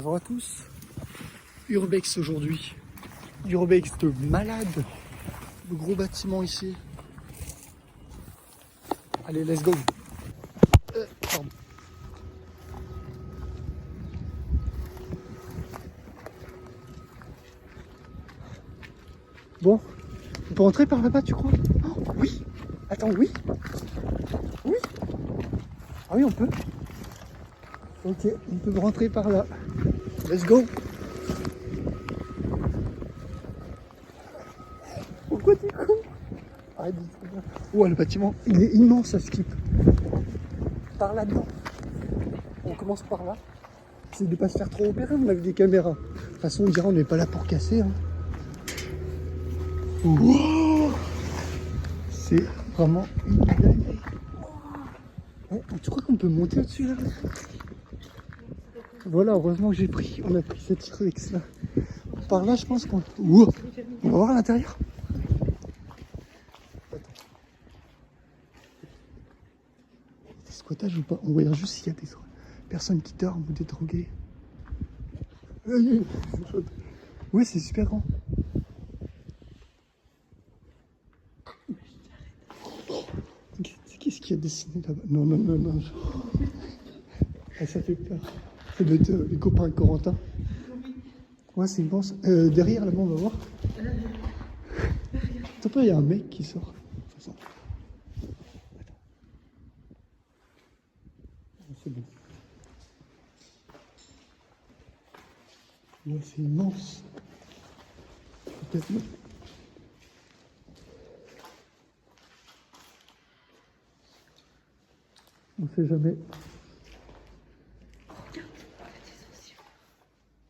Bonjour à tous, Urbex aujourd'hui, Urbex de malade, le gros bâtiment ici. Allez, let's go. Pardon. Bon, on peut rentrer par là-bas, tu crois? Oh, oui. Attends, oui. Oui. Ah oui, on peut. Ok, on peut rentrer par là. Let's go. Pourquoi tu cours? Arrête de te faire. Oh, le bâtiment, il est immense à Skip. Par là-dedans. On commence par là. C'est de ne pas se faire trop opérer, on avait des caméras. De toute façon, on dira, on n'est pas là pour casser. Hein. Wow, c'est vraiment une dinguerie. Oh, tu crois qu'on peut monter au-dessus là? Voilà, heureusement que on a pris cette T-Rex là. Par là, je pense qu'on... Wow. On va voir à l'intérieur. Des squattages ou pas? On regarde juste s'il y a des personnes qui dorment ou des drogués. Oui, c'est super grand. Qu'est-ce qu'il y a dessiné là-bas? Non, non, non, non. Ah, ça fait peur. Ça doit être les copains de Corentin. Ouais, c'est immense. Derrière, là-bas, on va voir. Attends pas, il y a un mec qui sort. De toute façon. Attends. C'est bon. Ouais, c'est immense. Peut-être non. On sait jamais.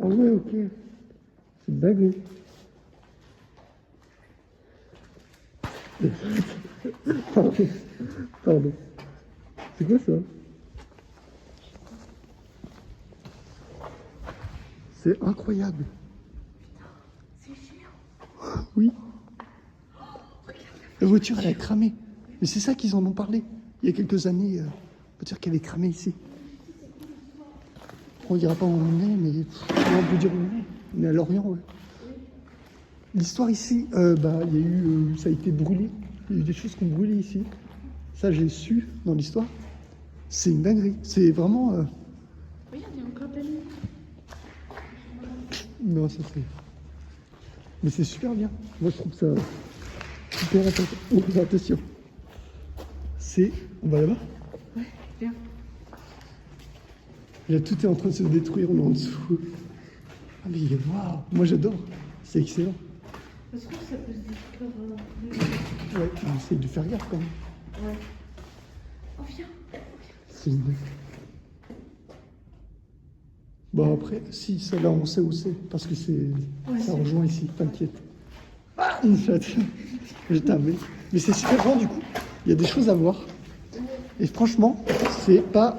Ah ouais, ok. C'est une dinguerie. Pardon. Pardon. C'est quoi ça? C'est incroyable. C'est géant. Oui. La voiture, elle a cramé. Mais c'est ça qu'ils en ont parlé. Il y a quelques années, on peut dire qu'elle est cramée ici. On ne dira pas où on est, mais on peut dire où on est. On est à Lorient, ouais. L'histoire ici, il y a eu, ça a été brûlé. Il y a eu des choses qui ont brûlé ici. Ça, j'ai su dans l'histoire. C'est une dinguerie. C'est vraiment... Regarde, il y a encore de la lumière. Non, ça c'est... Mais c'est super bien. Moi, je trouve ça super intéressant. Oh, attention. C'est... On va là-bas? Ouais, viens. Là, tout est en train de se détruire, on est en dessous. Ah mais waouh, moi j'adore. C'est excellent. Parce que ça peut se détruire. Ouais, on essaye de faire gaffe quand même. Ouais. Oh, viens. C'est une... Bon après, si, celle-là on sait où c'est, parce que c'est... Ouais, ça c'est rejoint ici, t'inquiète. Ah, je t'avais. Mais c'est super grand du coup, il y a des choses à voir. Et franchement, c'est pas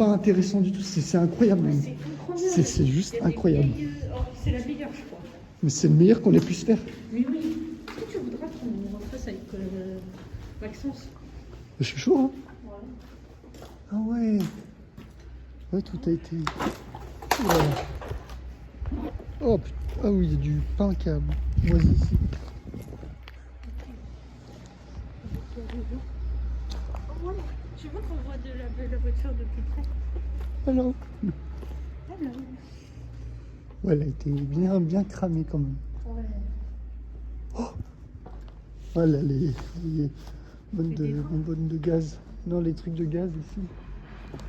intéressant du tout, c'est incroyable. C'est incroyable. C'est juste incroyable. C'est la meilleure, je crois. Mais c'est le meilleur qu'on ait pu se faire. Oui, oui. Est-ce que tu voudras qu'on refasse avec Maxence? Je suis chaud, hein. Ouais. Ah ouais. Ouais, tout a été... Voilà. Oh putain. Ah oui, il y a du pain qui a moisi ici. Oh, ouais. Tu veux qu'on voit de la voiture de plus près? Alors. Alors. Ouais, elle a été bien cramée quand même. Ouais. Oh. Voilà les bonbonnes de gaz. Non, les trucs de gaz ici.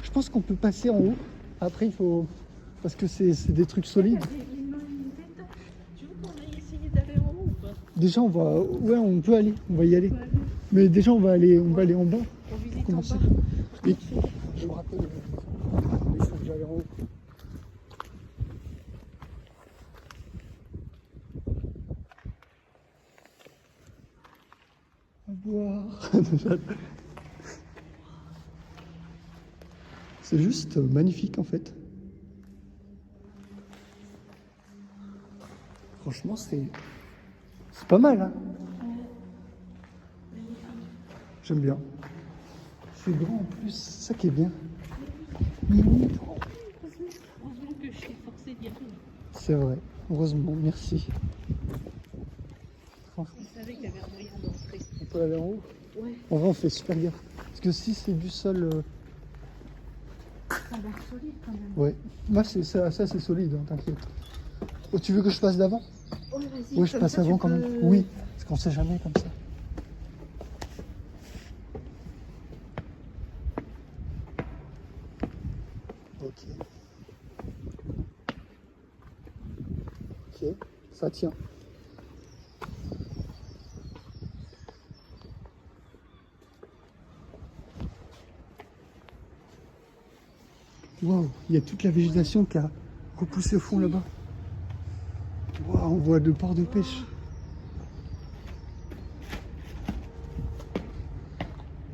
Je pense qu'on peut passer en haut. Après, il faut... Parce que c'est des trucs solides. Tu veux qu'on aille essayer d'aller en haut ou pas? Déjà, on va... Ouais, on peut aller. On va y aller. Mais déjà, on va aller en bas. On visite en Commencer. bas. Oui. Je me rappelle. Il faut que j'aille en haut. À boire. C'est juste magnifique en fait. Franchement, c'est pas mal. Hein. J'aime bien. C'est grand en plus, c'est ça qui est bien. forcé d'y aller. C'est vrai. Heureusement, merci. On savait qu'il y avait un moyen d'entrer. On peut aller en haut? Ouais. En vrai, on fait super gaffe. Parce que si c'est du sol... Ça a l'air solide quand même. Ouais. Moi, ça c'est solide, hein, t'inquiète. Oh, tu veux que je passe d'avant? Oh, vas-y. Oui, je comme passe ça, tu avant quand peux- même. Oui, parce qu'on sait jamais comme ça. Ok. Ok, ça tient. Waouh, il y a toute la végétation qui a repoussé au fond là-bas. Waouh, on voit le port de pêche.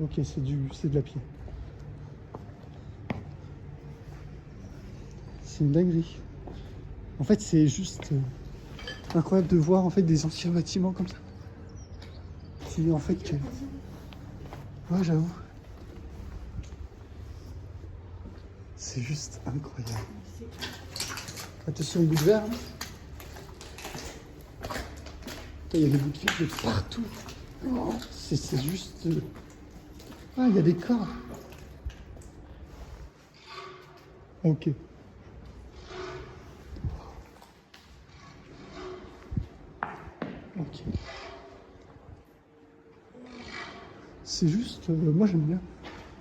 Ok, c'est de la pierre. C'est une dinguerie. En fait, c'est juste incroyable de voir en fait des anciens bâtiments comme ça. Qui en fait, ouais, j'avoue. C'est juste incroyable. Attention au bout de verre. Hein. Il y a des bouteilles de partout. Oh, c'est juste. Ah, il y a des corps. Ok. Ok. C'est juste. Moi j'aime bien.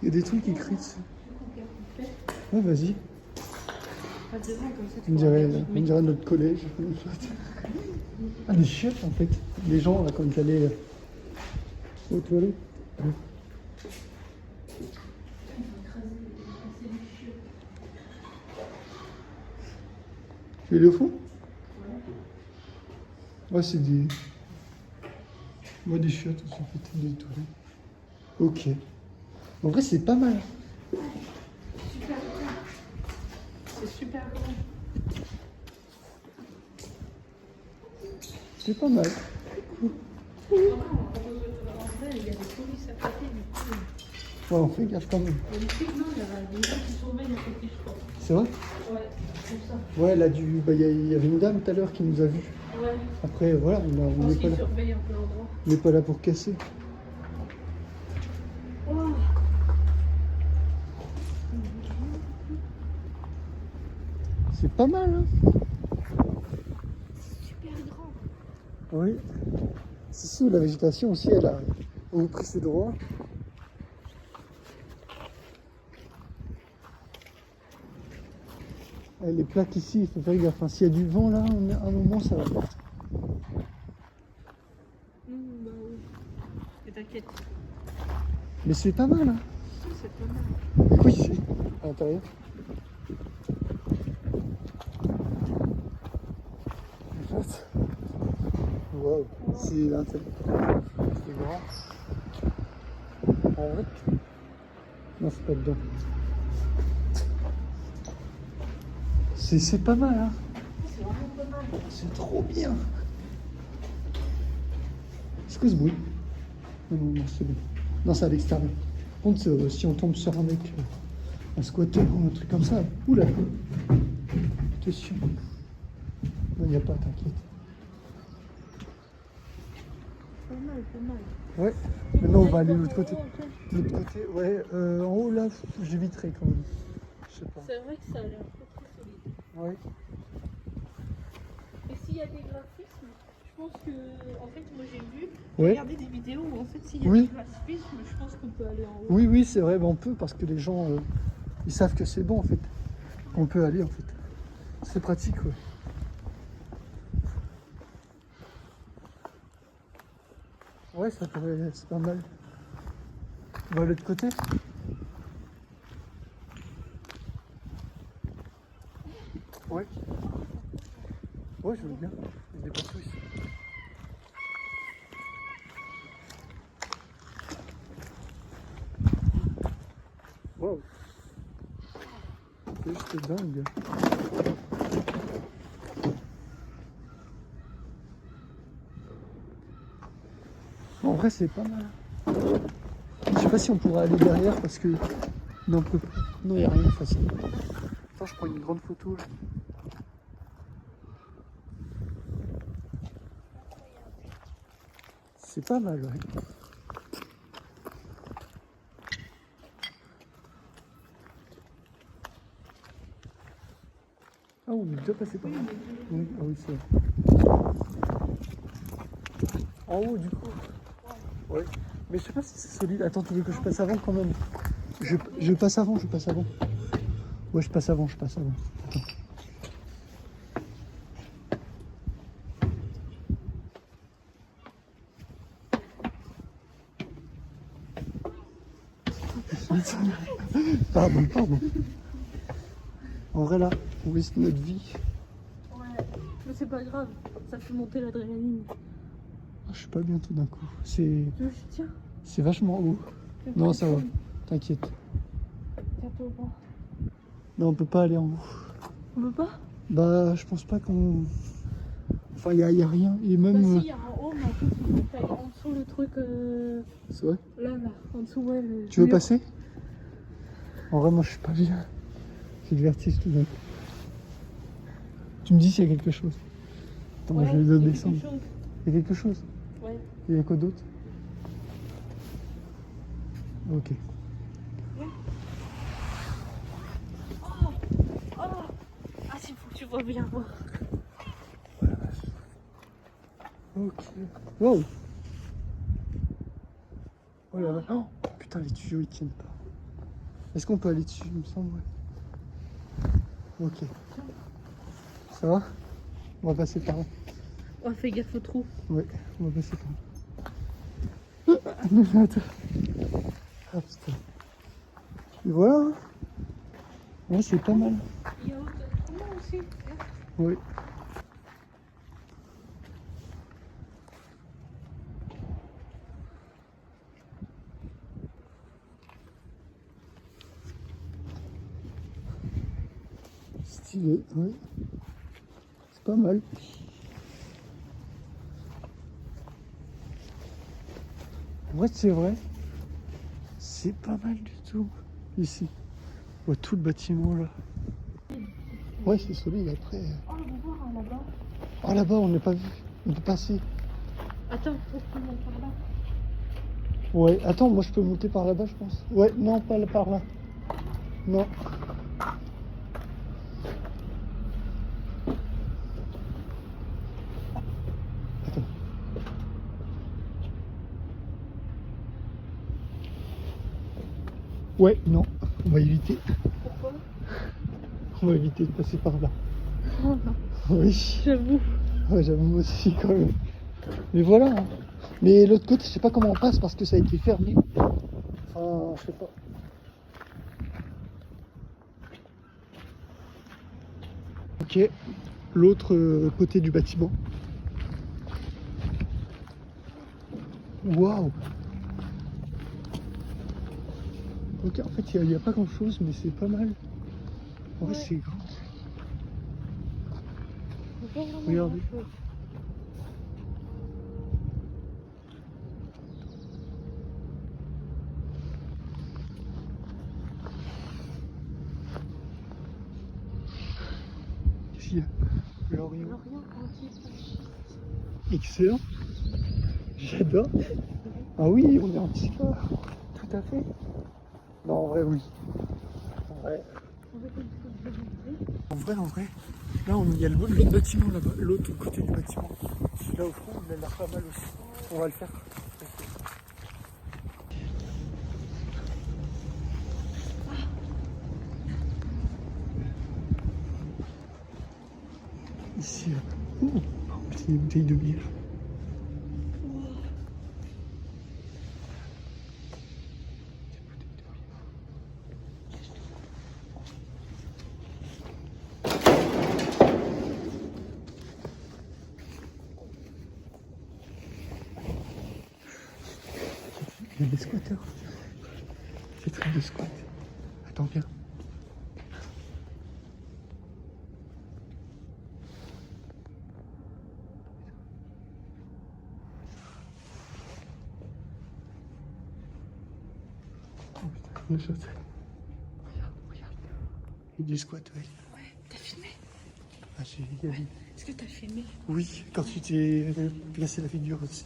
Il y a des trucs écrits dessus. Ouais, vas-y. Pas devant, comme ça, tu On pourras dirait, bien on filmer. dirait notre collège. Ah, des chiottes en fait. Les gens, là, quand ils allaient aux toilettes. Tu veux aller au fond? Ouais, c'est des. Ouais, des chiottes, en fait, des toilettes. Ok. En vrai, c'est pas mal. Super grand. C'est super grand. C'est pas mal. En vrai, il y a des polices à côté, du coup. Ouais, on fait gaffe quand même. Il y a des flics, non, il y a des gens qui surveillent à côté, je crois. C'est vrai? Ouais, comme ça. Ouais, là, bah, il y avait une dame tout à l'heure qui nous a vus. Ouais. Après, voilà, Je on pense n'est pas qu'ils là. surveillent un peu l'endroit. On n'est pas là pour casser. Oh. C'est pas mal, hein? Super grand. Oui. C'est sous la végétation aussi, elle a repris ses droits. Les plaques ici, il faut faire gaffe. Enfin, s'il y a du vent là, à un moment ça va partir. Bah oui. Et t'inquiète. Mais c'est pas mal, hein? Si, c'est pas mal. Oui, c'est à l'intérieur. En fait, waouh, c'est l'intérieur. C'est grand. En vrai, non, c'est pas dedans. C'est pas mal, hein? C'est vraiment pas mal. C'est trop bien. C'est quoi ce bruit? Non, c'est bon. Non, c'est à l'extérieur. Par contre, si on tombe sur un mec, un squatter ou un truc comme ça, oula. Attention. Non, il n'y a pas, t'inquiète. Pas mal, pas mal. Ouais. Maintenant, on va aller de l'autre côté. De l'autre côté, ouais. En haut, là, j'éviterai quand même. Je sais pas. C'est vrai que ça a l'air très très solide. Ouais. Et s'il y a des graphismes, je pense que, en fait, moi j'ai vu, Ouais. regarder des vidéos où en fait s'il y a Oui. des graphismes, je pense qu'on peut aller en haut. Oui, oui, c'est vrai, on peut parce que les gens, ils savent que c'est bon en fait. Qu'on peut aller en fait. C'est pratique, ouais. Ouais, ça pourrait, c'est pas mal. On va de l'autre côté. Ouais. Ouais, je veux bien. Il y a des partout ici. Wow. C'est juste dingue. En vrai, c'est pas mal. Je sais pas si on pourra aller derrière parce que. Non, on peut pas. Non, il n'y a rien facile. Attends, je prends une grande photo là. C'est pas mal, ouais. Ah, on est déjà passé par là. Oui, ah oui, c'est vrai. En haut, du coup. Ouais. Mais je sais pas si c'est solide. Attends, tu veux que je passe avant quand même? Je passe avant, je passe avant. Ouais, je passe avant, je passe avant. Attends. Pardon, pardon. En vrai, là, on risque notre vie. Ouais, mais c'est pas grave, ça fait monter l'adrénaline. Ah, je suis pas bien tout d'un coup. Tu veux que je tiens? C'est vachement haut. Non, ça va. T'inquiète. Tiens-toi au bras. Non, on peut pas aller en haut. On veut pas? Bah, je pense pas qu'on... Enfin, y a rien. Et même... Bah si, il y a un haut, mais en fait, il faut aller en dessous le truc... C'est vrai. Là, en dessous, ouais. Tu veux mur. passer? En vrai, moi, je suis pas bien. J'ai le vertige tout d'un coup. Tu me dis s'il y a quelque chose. Attends, Ouais, je vais il y a quelque descendre. chose. Il y a quelque chose? Ouais. Il y a quoi d'autre? Ok. Ah, s'il faut que tu vois bien voir. Ok. Wow. Oh là là. Oh, putain, les tuyaux ils tiennent pas. Est-ce qu'on peut aller dessus, il me semble, ouais. Ok. Ça va? On va passer par là. Ouais, fais gaffe au trou. Ouais, on va passer par là. Non, attends. Ah putain. Et voilà. Hein. Ouais, c'est pas mal. Il y a autrement aussi. Oui. Stylé, oui. C'est pas mal. En vrai, c'est vrai. C'est pas mal du tout. Ici. Ouais, tout le bâtiment là. Ouais, c'est solide après. Oh, on va voir là-bas. Ah là-bas, on n'est pas vu. On peut passer. Attends, faut que tu montes par là. Ouais, attends, moi je peux monter par là-bas, je pense. Ouais, non, pas par là. Non. Attends. Ouais, non, on va éviter. Pourquoi? On va éviter de passer par là. Oh non, Oui. j'avoue. Ouais, j'avoue aussi quand même. Mais voilà. Hein. Mais l'autre côté, je sais pas comment on passe parce que ça a été fermé. Enfin, je sais pas. Ok. L'autre côté du bâtiment. Waouh. Ok, en fait, il n'y a pas grand chose, mais c'est pas mal. En vrai, Ouais. c'est grand. C'est pas vraiment Regardez. grand-chose. Qu'est-ce qu'il y a? Lorient. Lorient, anti. Excellent. J'adore. Ah oui, on est anti-sport. Tout à fait. Non, en vrai, oui. En vrai. En vrai. Là, il y a l'autre bâtiment là-bas. L'autre côté du bâtiment. Celui-là au fond, il a l'air pas mal aussi. On va le faire. Ici, là. Oh, c'est une bouteille de bière. Il y a des squatteurs. C'est truc de squat. Attends, viens. Oh putain, une chose. Regarde, regarde. Il y a des squats, ouais. Ouais, t'as filmé? Ah, Est-ce que t'as filmé? Oui, quand tu t'es cassé la figure aussi.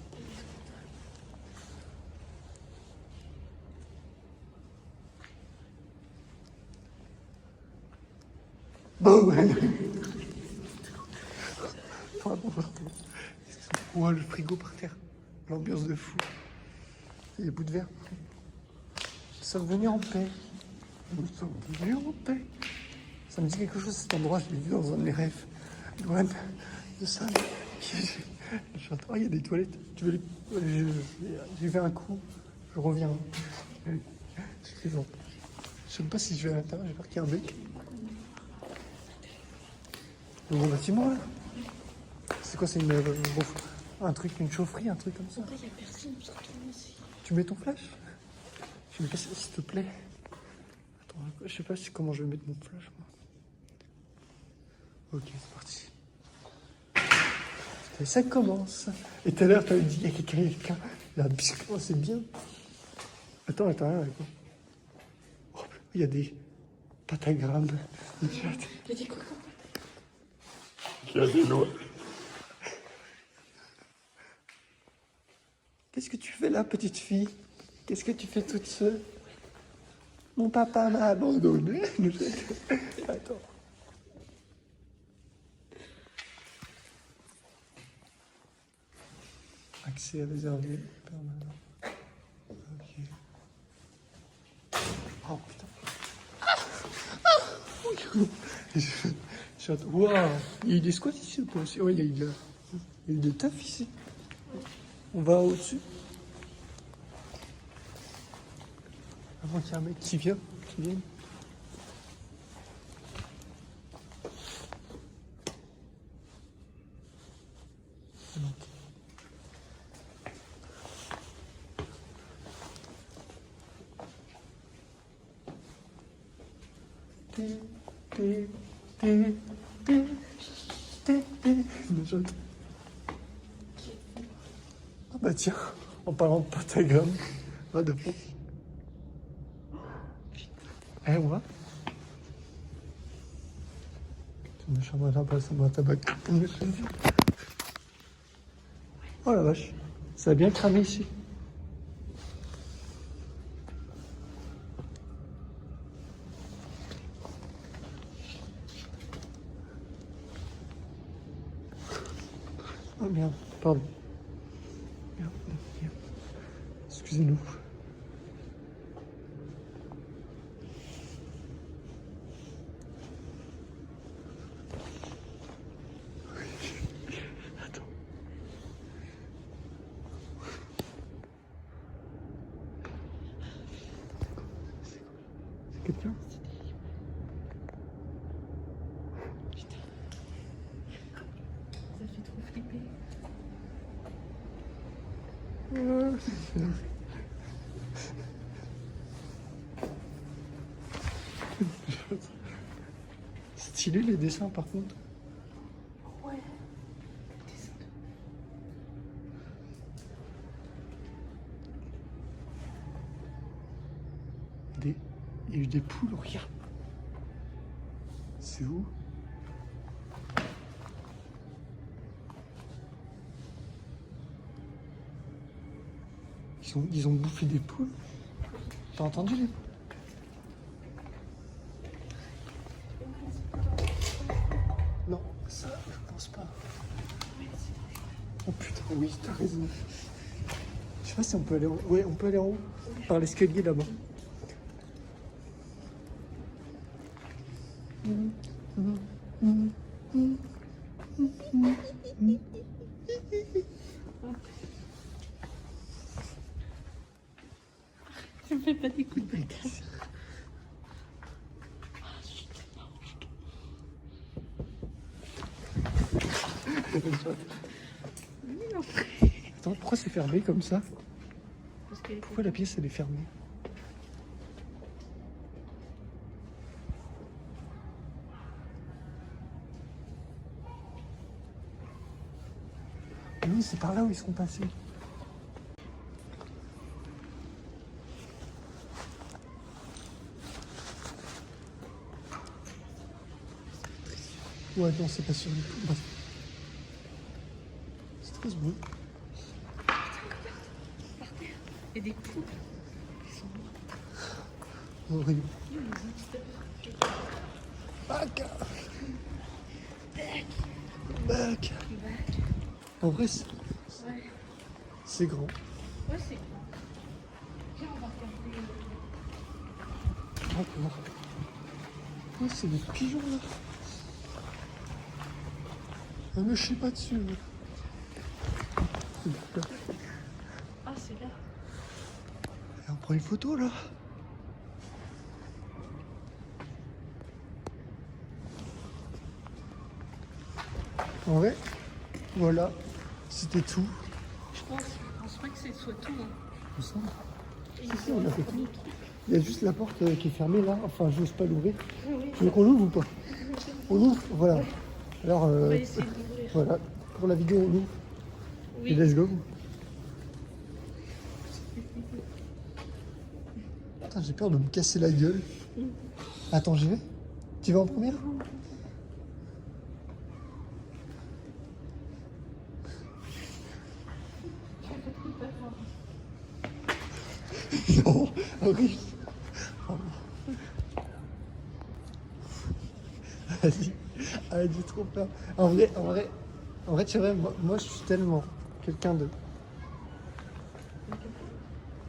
Oh ouais. Pardon. Oh, le frigo par terre. L'ambiance de fou. Et les bouts de verre. Nous sommes venus en paix. Nous sommes venus en paix. Ça me dit quelque chose cet endroit, je l'ai vu dans un de mes rêves. Douane de Sam. Oh, il y a des toilettes. Tu veux les... J'ai fait un coup. Je reviens. Je plaisante. Je sais pas si je vais à l'intérieur, j'ai peur qu'il y ait un mec. Le gros bâtiment là. C'est quoi, c'est un truc, une chaufferie, un truc comme ça? Il n'y a personne, on se retrouve ici. Tu mets ton flash? Je me casse, s'il te plaît. Attends, je sais pas comment je vais mettre mon flash, moi. Ok, c'est parti. Et ça commence. Et tout à l'heure, tu avais dit, il y a quelqu'un. Là, oh, c'est bien. Attends, avec quoi? Oh, il y a des patagrammes. Il y a des cocos. Il y a des noix. Qu'est-ce que tu fais là, petite fille? Qu'est-ce que tu fais toute seule? Mon papa m'a abandonné. Attends. Accès réservé permanent. Ok. Oh putain. Waouh. Il y a eu des squats ici ou pas aussi? Ouais, il y a eu des tafs ici. On va au-dessus. Avant qu'il y ait un mec qui vienne. Ah bah tiens, en parlant de pentagramme, va de fond. Eh, on va? Tu me chambre là, passe moi tabac. Oh la vache, ça a bien cramé ici. Oh merde, pardon. Merde. Excusez-nous. Attends. C'est quelqu'un? Ça fait trop flipper. Stylé les dessins par contre. Ouais. Il y a eu des poules, regarde. C'est où? Ils ont bouffé des poules. T'as entendu les poules? Non, ça, je pense pas. Oh putain, oui, t'as raison. Je sais pas si on peut aller en haut. Ouais, on peut aller en haut. Par l'escalier là-bas. Je me fais pas des coups de bâtard. Attends, pourquoi c'est fermé comme ça? Parce que Pourquoi la pièce elle est fermée? Oui, c'est par là où ils sont passés. Ouais, non, c'est pas sur les poules. Bref. C'est très beau. il y a des poules. Horrible. Bac. Bac. En vrai, Ouais. c'est grand. Ouais, c'est grand. Viens, on va regarder. D'accord. Oh, c'est des pigeons là. Ah, mais je sais pas dessus. D'accord. Ah, c'est là. Et on prend une photo là. En vrai, voilà, c'était tout. Je pense pas que ce soit tout. Hein. Il me semble. Et Si, on a fait tout. d'autres trucs. Il y a juste la porte qui est fermée là. Enfin, j'ose pas l'ouvrir. Oui, Tu veux qu'on l'ouvre ou pas? On ouvre? Voilà. Alors, on va essayer d'ouvrir. voilà. Pour la vidéo, on ouvre. Oui. Et let's go. Putain, j'ai peur de me casser la gueule. Attends, j'y vais. Tu vas en première? Non, horrible. Vas-y, j'ai trop peur. En vrai, tu vois, moi, je suis tellement quelqu'un de...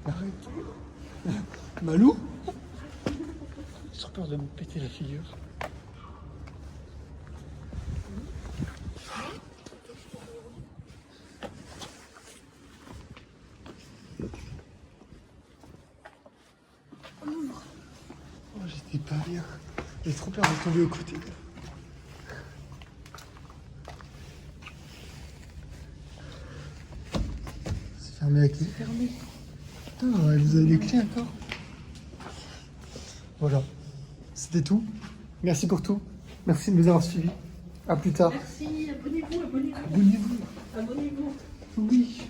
Arrête. Malou? J'ai trop peur de me péter la figure. Oh, j'étais pas bien. J'ai trop peur de tomber aux côtés. C'est fermé à clé. Fermé. Putain, vous avez les clés encore? Voilà. C'était tout. Merci pour tout. Merci de nous avoir suivis. À plus tard. Merci, abonnez-vous, abonnez-vous. Abonnez-vous. Abonnez-vous. Oui.